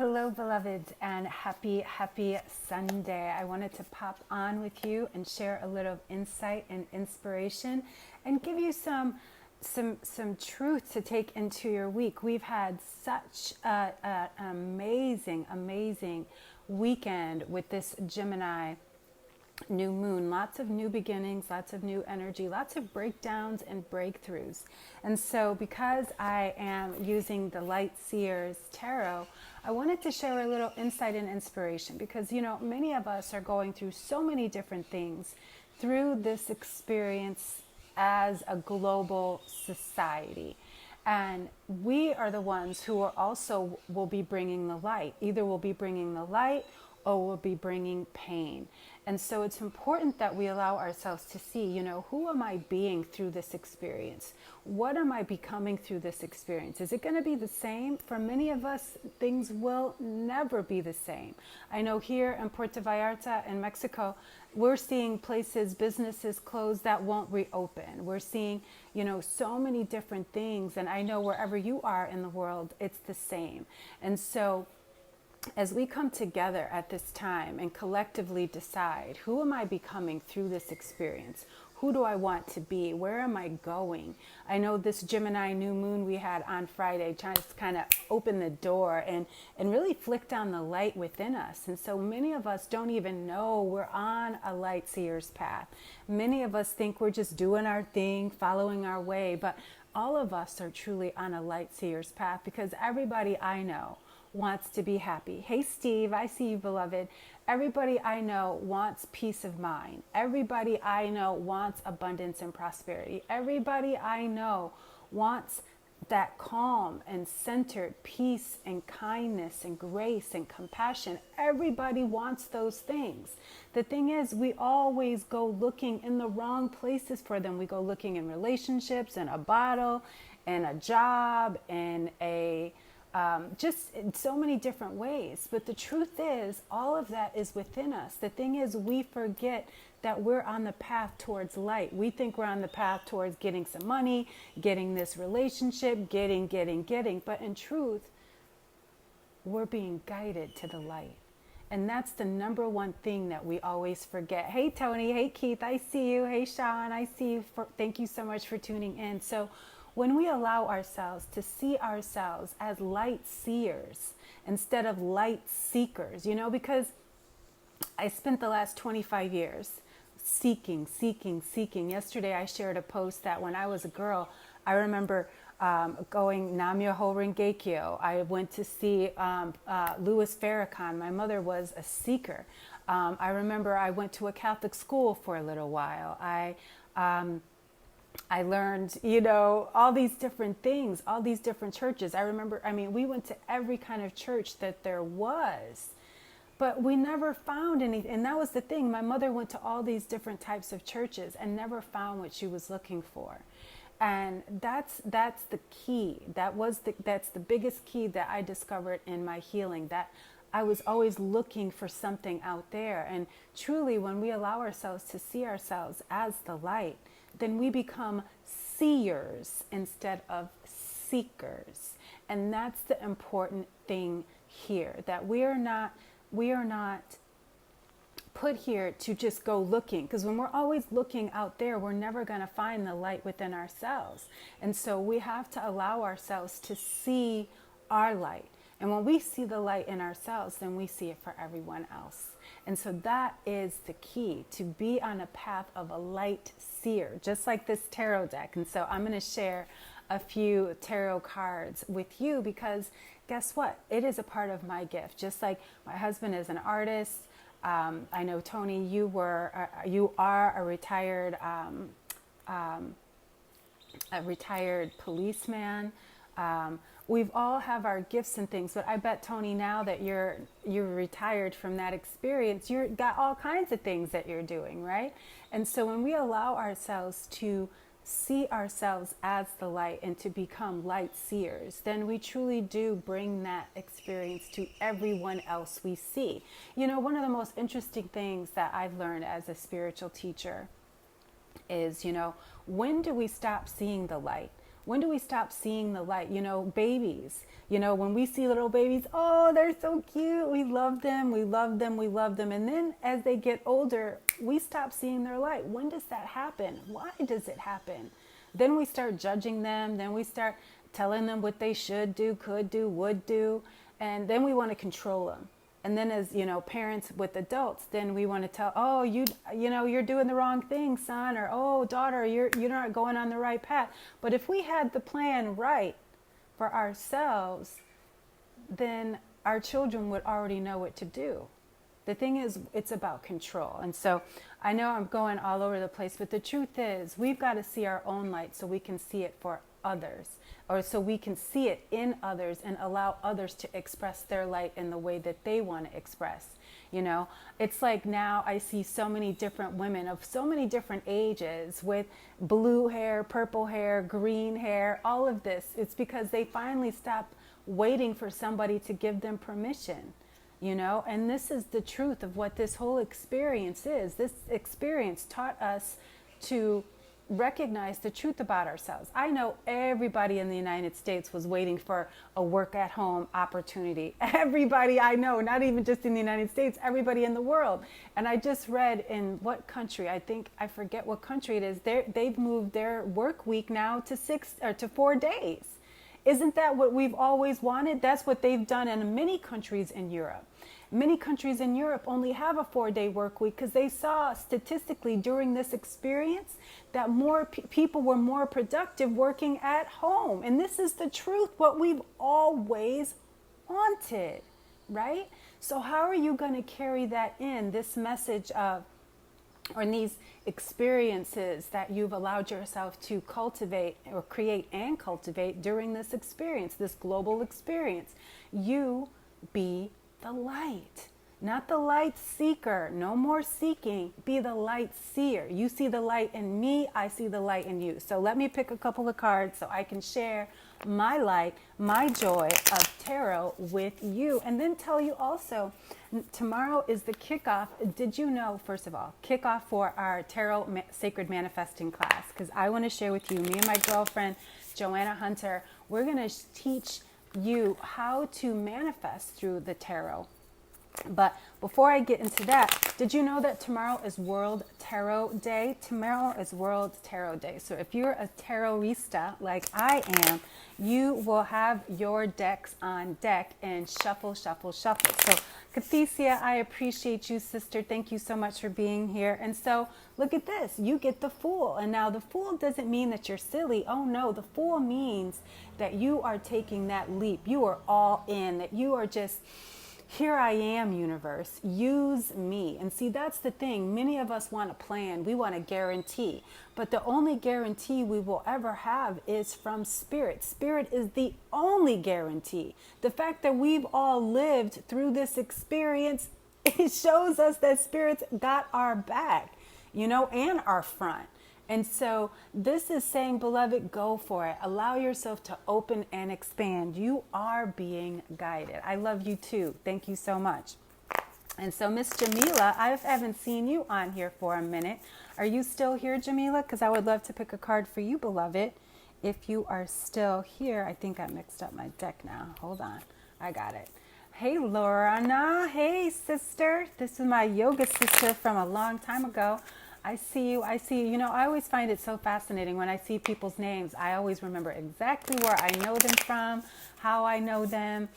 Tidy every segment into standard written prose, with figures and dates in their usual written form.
Hello, beloveds, and happy Sunday. I wanted to pop on with you and share a little insight and inspiration and give you some truth to take into your week. We've had such an amazing weekend with this Gemini new moon, lots of new beginnings, lots of new energy, lots of breakdowns and breakthroughs. And so because I am using the Light Seers Tarot, I wanted to share a little insight and inspiration because, many of us are going through so many different things through this experience as a global society. And we are the ones who are also will be bringing the light. Either we'll be bringing the light or we'll be bringing pain. And so it's important that we allow ourselves to see, who am I being through this experience? What am I becoming through this experience? Is it going to be the same? For many of us, things will never be the same. I know here in Puerto Vallarta in Mexico, we're seeing places, businesses closed that won't reopen. We're seeing, so many different things. And I know wherever you are in the world, it's the same. And so as we come together at this time and collectively decide, who am I becoming through this experience? Who do I want to be? Where am I going? I know this Gemini new moon we had on Friday just kind of opened the door and really flicked on the light within us. And so many of us don't even know we're on a light seer's path. Many of us think we're just doing our thing, following our way, but all of us are truly on a light seer's path because everybody I know wants to be happy. Hey, Steve, I see you, beloved. Everybody I know wants peace of mind. Everybody I know wants abundance and prosperity. Everybody I know wants that calm and centered peace and kindness and grace and compassion. Everybody wants those things. The thing is, we always go looking in the wrong places for them. We go looking in relationships, in a bottle, in a job, in a just in so many different ways. But the truth is, all of that is within us. The thing is, we forget that we're on the path towards light. We think we're on the path towards getting some money, getting this relationship, getting. But in truth, we're being guided to the light. And that's the number one thing that we always forget. Hey, Tony. Hey, Keith. I see you. Hey, Sean. I see you. Thank you so much for tuning in. So when we allow ourselves to see ourselves as light seers instead of light seekers, because I spent the last 25 years seeking. Yesterday I shared a post that when I was a girl, I remember going Namyoho Renge Kyo. I went to see Louis Farrakhan. My mother was a seeker. I remember I went to a Catholic school for a little while. I learned, all these different things, all these different churches. We went to every kind of church that there was, but we never found anything. And that was the thing. My mother went to all these different types of churches and never found what she was looking for. And that's the key. That's the biggest key that I discovered in my healing, that I was always looking for something out there. And truly, when we allow ourselves to see ourselves as the light, then we become seers instead of seekers. And that's the important thing here, that we are not put here to just go looking, because when we're always looking out there, we're never going to find the light within ourselves. And so we have to allow ourselves to see our light. And when we see the light in ourselves, then we see it for everyone else. And so that is the key, to be on a path of a light seer, just like this tarot deck. And so I'm going to share a few tarot cards with you because guess what? It is a part of my gift. Just like my husband is an artist. I know, Tony, you are a retired policeman. We've all have our gifts and things, but I bet, Tony, now that you're retired from that experience, you've got all kinds of things that you're doing, right? And so when we allow ourselves to see ourselves as the light and to become light seers, then we truly do bring that experience to everyone else we see. One of the most interesting things that I've learned as a spiritual teacher is, when do we stop seeing the light? When do we stop seeing the light? You know, babies, you know, when we see little babies, oh, they're so cute. We love them. We love them. We love them. And then as they get older, we stop seeing their light. When does that happen? Why does it happen? Then we start judging them. Then we start telling them what they should do, could do, would do. And then we want to control them. And then as, you know, parents with adults, then we want to tell, oh, you know, you're doing the wrong thing, son, or, oh, daughter, you're not going on the right path. But if we had the plan right for ourselves, then our children would already know what to do. The thing is, it's about control. And so I know I'm going all over the place, but the truth is we've got to see our own light so we can see it for others, or so we can see it in others and allow others to express their light in the way that they want to express. You know, it's like now I see so many different women of so many different ages with blue hair, purple hair, green hair, all of this. It's because they finally stopped waiting for somebody to give them permission. You know, and this is the truth of what this whole experience is. This experience taught us to recognize the truth about ourselves. I know everybody in the United States was waiting for a work at home opportunity. Everybody I know, not even just in the United States, everybody in the world. And I just read in what country, I forget what country it is, they've moved their work week now to 4 days. Isn't that what we've always wanted? That's what they've done in many countries in Europe. Many countries in Europe only have a 4-day work week because they saw statistically during this experience that more people were more productive working at home. And this is the truth, what we've always wanted, right? So how are you going to carry that in, this message of, or in these experiences that you've allowed yourself to cultivate or create and cultivate during this experience, this global experience? You be the light, not the light seeker. No more seeking. Be the light seer. You see the light in me. I see the light in you. So let me pick a couple of cards so I can share my light, my joy of tarot with you. And then tell you also, tomorrow is the kickoff. Did you know, first of all, kickoff for our tarot sacred manifesting class? Because I want to share with you, me and my girlfriend, Joanna Hunter, we're going to teach you how to manifest through the tarot. But before I get into that, did you know that tomorrow is World Tarot Day? Tomorrow is World Tarot Day. So if you're a tarotista like I am, you will have your decks on deck and shuffle, shuffle, shuffle. So Cathesia, I appreciate you, sister. Thank you so much for being here. And so look at this. You get the Fool. And now the Fool doesn't mean that you're silly. Oh no, the Fool means that you are taking that leap. You are all in, that you are just, here I am, universe, use me. And see, that's the thing. Many of us want a plan. We want a guarantee. But the only guarantee we will ever have is from Spirit. Spirit is the only guarantee. The fact that we've all lived through this experience, it shows us that Spirit's got our back, you know, and our front. And so this is saying, beloved, go for it. Allow yourself to open and expand. You are being guided. I love you too. Thank you so much. And so Miss Jamila, I haven't seen you on here for a minute. Are you still here, Jamila? Because I would love to pick a card for you, beloved. If you are still here, I think I mixed up my deck now. Hold on. I got it. Hey, Lorna. Hey, sister. This is my yoga sister from a long time ago. I see you. I see you. You know, I always find it so fascinating when I see people's names. I always remember exactly where I know them from, how I know them,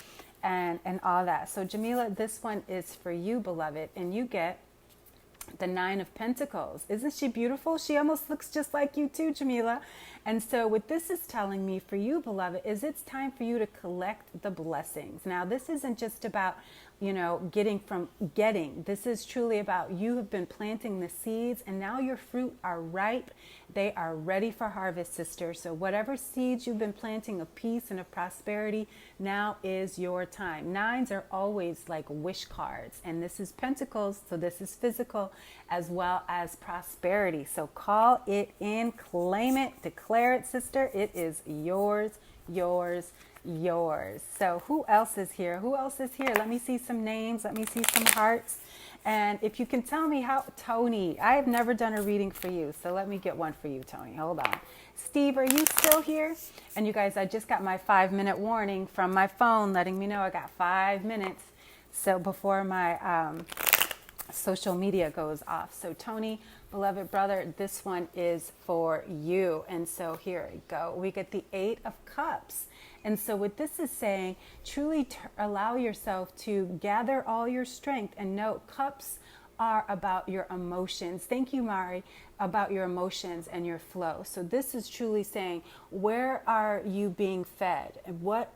and all that. So Jamila, this one is for you, beloved. And you get the 9 of Pentacles. Isn't she beautiful? She almost looks just like you too, Jamila. And so what this is telling me for you, beloved, is it's time for you to collect the blessings. Now, this isn't just about, you know, getting. This is truly about you have been planting the seeds and now your fruit are ripe. They are ready for harvest, sister. So whatever seeds you've been planting of peace and of prosperity, now is your time. 9s are always like wish cards. And this is Pentacles, so this is physical as well as prosperity. So call it in, claim it, declare it, sister. It is yours, yours, yours. So who else is here? Who else is here? Let me see some names. Let me see some hearts. And if you can tell me how, Tony, I have never done a reading for you. So let me get one for you, Tony. Hold on. Steve, are you still here? And you guys, I just got my 5-minute warning from my phone letting me know I got 5 minutes. So before my social media goes off. So Tony, beloved brother, this one is for you. And so here we go. We get the 8 of Cups. And so what this is saying, truly allow yourself to gather all your strength and know cups are about your emotions. Thank you, Mari, about your emotions and your flow. So this is truly saying, where are you being fed? What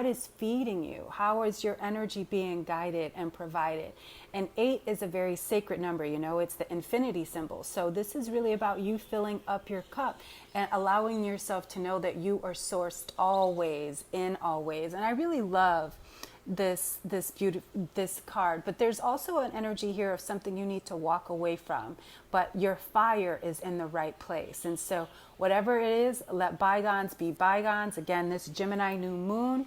is feeding you? How is your energy being guided and provided? And 8 is a very sacred number, you know, it's the infinity symbol. So this is really about you filling up your cup and allowing yourself to know that you are sourced always, in all ways. And I really love this card, but there's also an energy here of something you need to walk away from, but your fire is in the right place. And so whatever it is, let bygones be bygones. Again, this Gemini new moon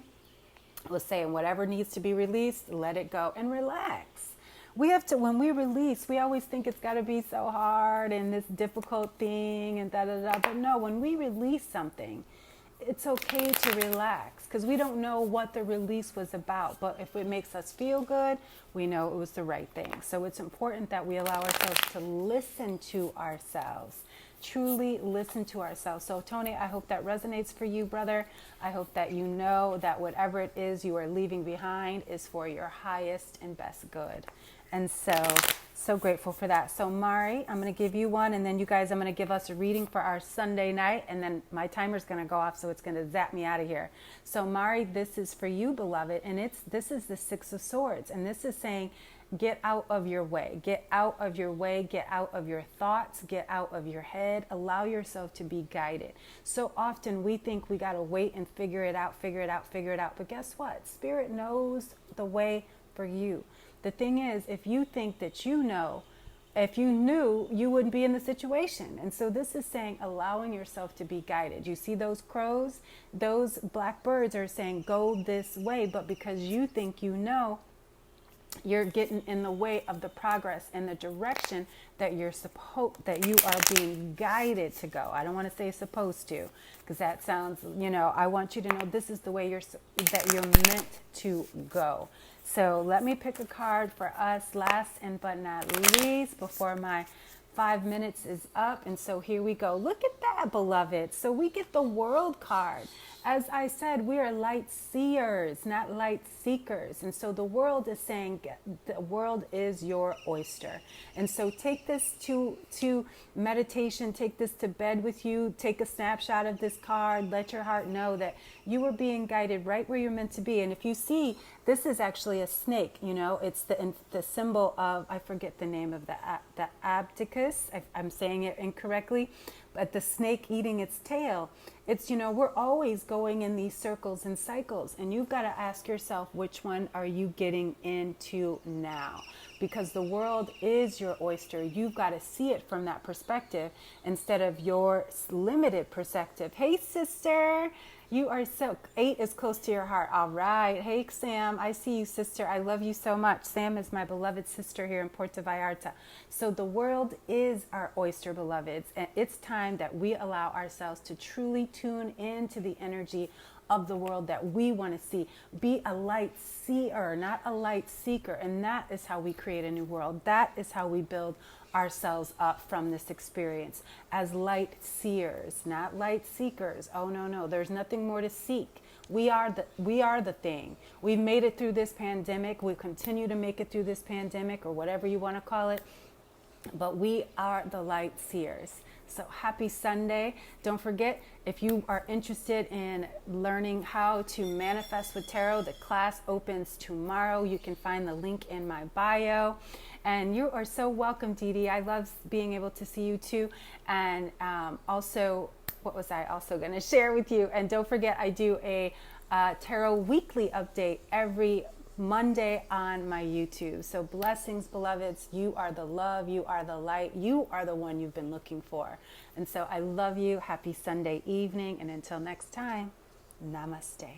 was saying whatever needs to be released, let it go and relax. We have to, when we release, we always think it's got to be so hard and this difficult thing and da-da-da. But no, when we release something, it's okay to relax because we don't know what the release was about. But if it makes us feel good, we know it was the right thing. So it's important that we allow ourselves to listen to ourselves, truly listen to ourselves. So Tony, I hope that resonates for you, brother. I hope that you know that whatever it is you are leaving behind is for your highest and best good. And so grateful for that. So Mari, I'm going to give you one, and then you guys, I'm going to give us a reading for our Sunday night, and then my timer's going to go off, so it's going to zap me out of here. So Mari, this is for you, beloved, and this is the 6 of Swords, and this is saying, get out of your way, get out of your way, get out of your thoughts, get out of your head, allow yourself to be guided. So often we think we got to wait and figure it out, but guess what? Spirit knows the way for you. The thing is, if you think that you know, if you knew, you wouldn't be in the situation. And so this is saying allowing yourself to be guided. You see those crows? Those black birds are saying go this way, but because you think you know, you're getting in the way of the progress and the direction that you are being guided to go. I don't want to say supposed to, because that sounds, you know, I want you to know this is the way that you're meant to go. So let me pick a card for us, last and but not least, before my 5 minutes is up. And so here we go. Look at that, beloved. So we get the World card. As I said, we are light seers, not light seekers. And so the world is saying the world is your oyster. And so take this to meditation, take this to bed with you, take a snapshot of this card, let your heart know that you are being guided right where you're meant to be. And if you see, this is actually a snake, you know, it's the symbol of, I forget the name of the abdicus, I'm saying it incorrectly, but the snake eating its tail. It's, you know, we're always going in these circles and cycles, and you've got to ask yourself, which one are you getting into now? Because the world is your oyster. You've got to see it from that perspective instead of your limited perspective. Hey, sister. You are so, 8 is close to your heart. All right. Hey, Sam, I see you, sister. I love you so much. Sam is my beloved sister here in Puerto Vallarta. So the world is our oyster, beloveds. And it's time that we allow ourselves to truly tune into the energy of the world that we want to see. Be a light seer, not a light seeker. And that is how we create a new world. That is how we build ourselves up from this experience as light seers, not light seekers. Oh no, there's nothing more to seek. We are the thing. We've made it through this pandemic. We continue to make it through this pandemic, or whatever you want to call it. But we are the light seers. So happy Sunday. Don't forget, if you are interested in learning how to manifest with tarot, the class opens tomorrow. You can find the link in my bio. And you are so welcome, Dee Dee. I love being able to see you too. And also, what was I also going to share with you? And don't forget, I do a tarot weekly update every Monday on my YouTube. So blessings, beloveds. You are the love. You are the light. You are the one you've been looking for. And so I love you. Happy Sunday evening. And until next time, namaste.